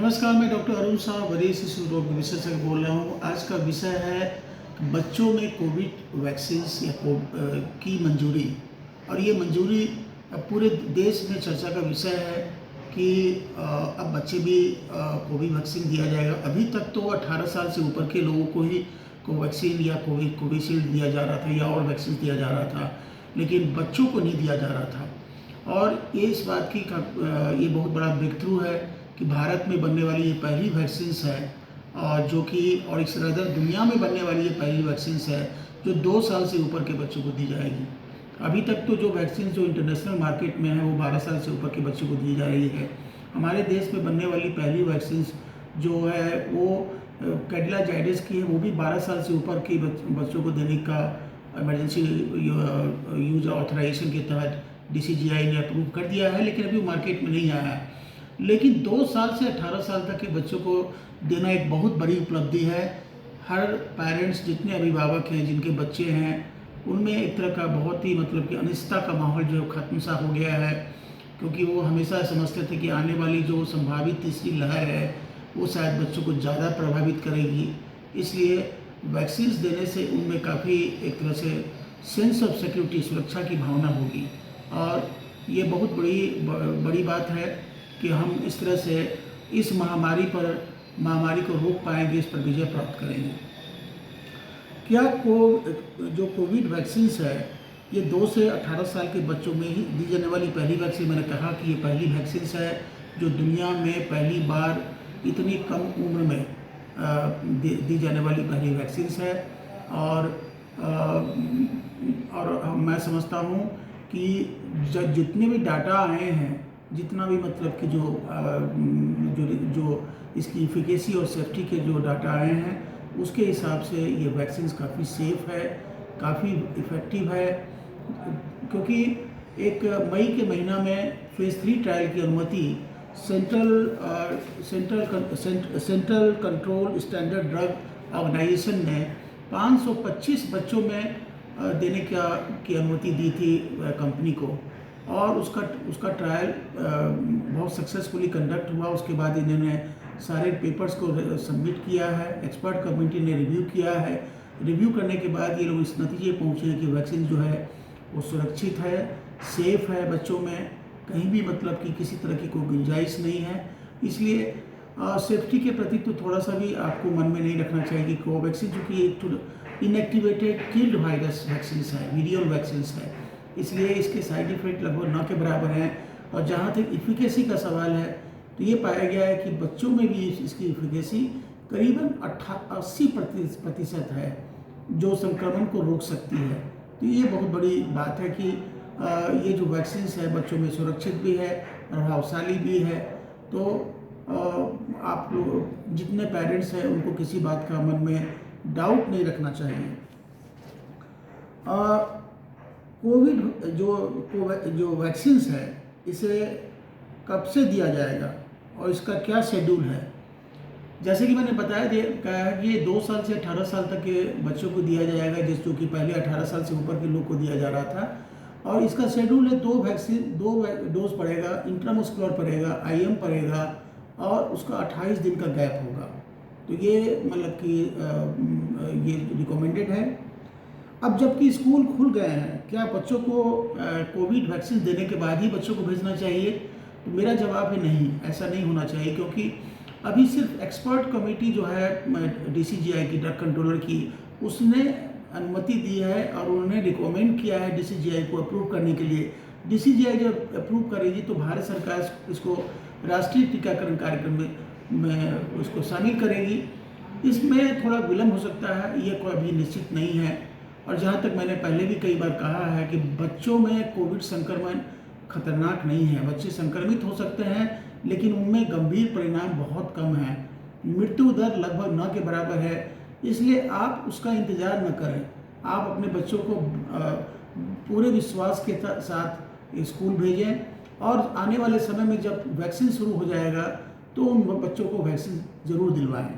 नमस्कार, मैं डॉक्टर अरुण शाह, वरिष्ठ शिशु रोग विशेषज्ञ बोल रहा हूँ। आज का विषय है बच्चों में कोविड वैक्सीन्स या की मंजूरी। और ये मंजूरी पूरे देश में चर्चा का विषय है कि अब बच्चे भी कोविड वैक्सीन दिया जाएगा। अभी तक तो 18 साल से ऊपर के लोगों को ही कोवैक्सीन या कोविशील्ड दिया जा रहा था या और वैक्सीन दिया जा रहा था, लेकिन बच्चों को नहीं दिया जा रहा था। और ये इस बात की ये बहुत बड़ा ब्रेक थ्रू है कि भारत में बनने वाली ये पहली वैक्सीन्स है, और जो कि और इस तरह दुनिया में बनने वाली ये पहली वैक्सीन्स है जो 2 साल से ऊपर के बच्चों को दी जाएगी। अभी तक तो जो वैक्सीन जो इंटरनेशनल मार्केट में है वो 12 साल से ऊपर के बच्चों को दी जा रही है। हमारे देश में बनने वाली पहली वैक्सीन्स जो है वो कैडिला जाइडस की है, वो भी 12 साल से ऊपर के बच्चों को देने का इमरजेंसी यूज ऑथराइजेशन के तहत DCGI ने अप्रूव कर दिया है, लेकिन अभी मार्केट में नहीं आया है। लेकिन 2 साल से 18 साल तक के बच्चों को देना एक बहुत बड़ी उपलब्धि है। हर पेरेंट्स, जितने अभिभावक हैं जिनके बच्चे हैं, उनमें एक तरह का बहुत ही मतलब कि अनिश्चितता का माहौल जो खत्म सा हो गया है, क्योंकि वो हमेशा समझते थे कि आने वाली जो संभावित तीसरी लहर है वो शायद बच्चों को ज़्यादा प्रभावित करेगी। इसलिए वैक्सीन्स देने से उनमें काफ़ी एक तरह से सेंस ऑफ सिक्योरिटी, सुरक्षा की भावना होगी। और ये बहुत बड़ी बात है कि हम इस तरह से इस महामारी को रोक पाएंगे, इस पर विजय प्राप्त करेंगे। क्या जो कोविड वैक्सीन्स है ये 2 से 18 साल के बच्चों में ही दी जाने वाली पहली वैक्सीन। मैंने कहा कि ये पहली वैक्सीन्स है जो दुनिया में पहली बार इतनी कम उम्र में दी जाने वाली पहली वैक्सीन्स है। और मैं समझता हूँ कि जितने भी डाटा आए हैं, जितना भी मतलब कि जो इसकी इफिकेसी और सेफ्टी के जो डाटा आए हैं, उसके हिसाब से ये वैक्सीन्स काफ़ी सेफ़ है, काफ़ी इफ़ेक्टिव है। क्योंकि एक मई के महीना में फेज़ 3 ट्रायल की अनुमति central control standard drug organisation ने 525 बच्चों में देने की अनुमति दी थी कंपनी को, और उसका ट्रायल बहुत सक्सेसफुली कंडक्ट हुआ। उसके बाद इन्होंने सारे पेपर्स को सबमिट किया है, एक्सपर्ट कमेटी ने रिव्यू किया है। रिव्यू करने के बाद ये लोग इस नतीजे पहुँचे हैं कि वैक्सीन जो है वो सुरक्षित है, सेफ़ है, बच्चों में कहीं भी मतलब कि किसी तरह की कोई गुंजाइश नहीं है। इसलिए सेफ्टी के प्रति तो थोड़ा सा भी आपको मन में नहीं रखना चाहिए कि कोवैक्सीन जो कि एक इनएक्टिवेटेड किल्ड वायरस वैक्सीन है, वीरियल वैक्सीन है, इसलिए इसके साइड इफ़ेक्ट लगभग न के बराबर हैं। और जहाँ तक इफ़िकेसी का सवाल है तो ये पाया गया है कि बच्चों में भी इसकी इफ़िकेसी करीबन 80% है, जो संक्रमण को रोक सकती है। तो ये बहुत बड़ी बात है कि ये जो वैक्सीन्स है बच्चों में सुरक्षित भी है, प्रभावशाली भी है। तो आप लोग जितने पेरेंट्स हैं उनको किसी बात का मन में डाउट नहीं रखना चाहिए। कोविड जो वैक्सीन्स है इसे कब से दिया जाएगा और इसका क्या शेड्यूल है। जैसे कि मैंने कहा है कि ये 2 साल से 18 साल तक के बच्चों को दिया जाएगा, जो कि पहले 18 साल से ऊपर के लोग को दिया जा रहा था। और इसका शेड्यूल है 2 डोज पड़ेगा, इंट्रामस्कुलर पड़ेगा, IM पड़ेगा, और उसका 28 दिन का गैप होगा। तो ये मतलब कि ये रिकमेंडेड है। अब जबकि स्कूल खुल गए हैं, क्या बच्चों को कोविड वैक्सीन देने के बाद ही बच्चों को भेजना चाहिए? तो मेरा जवाब है नहीं, ऐसा नहीं होना चाहिए। क्योंकि अभी सिर्फ एक्सपर्ट कमेटी जो है DCGI की, ड्रग कंट्रोलर की, उसने अनुमति दी है और उन्होंने रिकमेंड किया है DCGI को अप्रूव करने के लिए। DCGI जब अप्रूव करेगी तो भारत सरकार इसको राष्ट्रीय टीकाकरण कार्यक्रम में उसको शामिल करेगी। इसमें थोड़ा विलम्ब हो सकता है, ये कोई अभी निश्चित नहीं है। और जहाँ तक मैंने पहले भी कई बार कहा है कि बच्चों में कोविड संक्रमण खतरनाक नहीं है। बच्चे संक्रमित हो सकते हैं, लेकिन उनमें गंभीर परिणाम बहुत कम है, मृत्यु दर लगभग न के बराबर है। इसलिए आप उसका इंतज़ार न करें, आप अपने बच्चों को पूरे विश्वास के साथ स्कूल भेजें, और आने वाले समय में जब वैक्सीन शुरू हो जाएगा तो उन बच्चों को वैक्सीन ज़रूर दिलवाएं।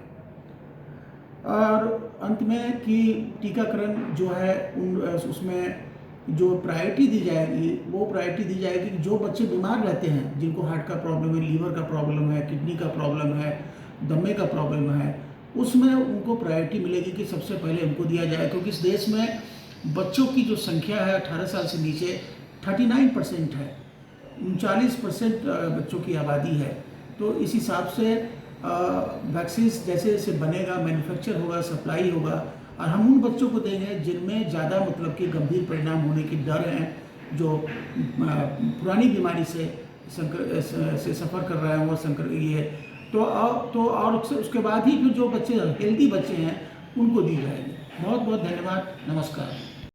और अंत में कि टीकाकरण जो है उसमें जो प्रायोरिटी दी जाएगी वो प्रायोरिटी दी जाएगी कि जो बच्चे बीमार रहते हैं, जिनको हार्ट का प्रॉब्लम है, लीवर का प्रॉब्लम है, किडनी का प्रॉब्लम है, दमे का प्रॉब्लम है, उसमें उनको प्रायोरिटी मिलेगी कि सबसे पहले उनको दिया जाए। क्योंकि इस देश में बच्चों की जो संख्या है 18 साल से नीचे 39% है, 39% बच्चों की आबादी है। तो इस हिसाब से वैक्सीन जैसे जैसे बनेगा, मैन्युफैक्चर होगा, सप्लाई होगा, और हम उन बच्चों को देंगे जिनमें ज़्यादा मतलब कि गंभीर परिणाम होने की डर हैं, जो पुरानी बीमारी से सफ़र कर रहे हैं, वो संकर ये तो और उसके बाद ही फिर जो बच्चे हेल्दी बच्चे हैं उनको दी जाएगी। बहुत बहुत धन्यवाद, नमस्कार।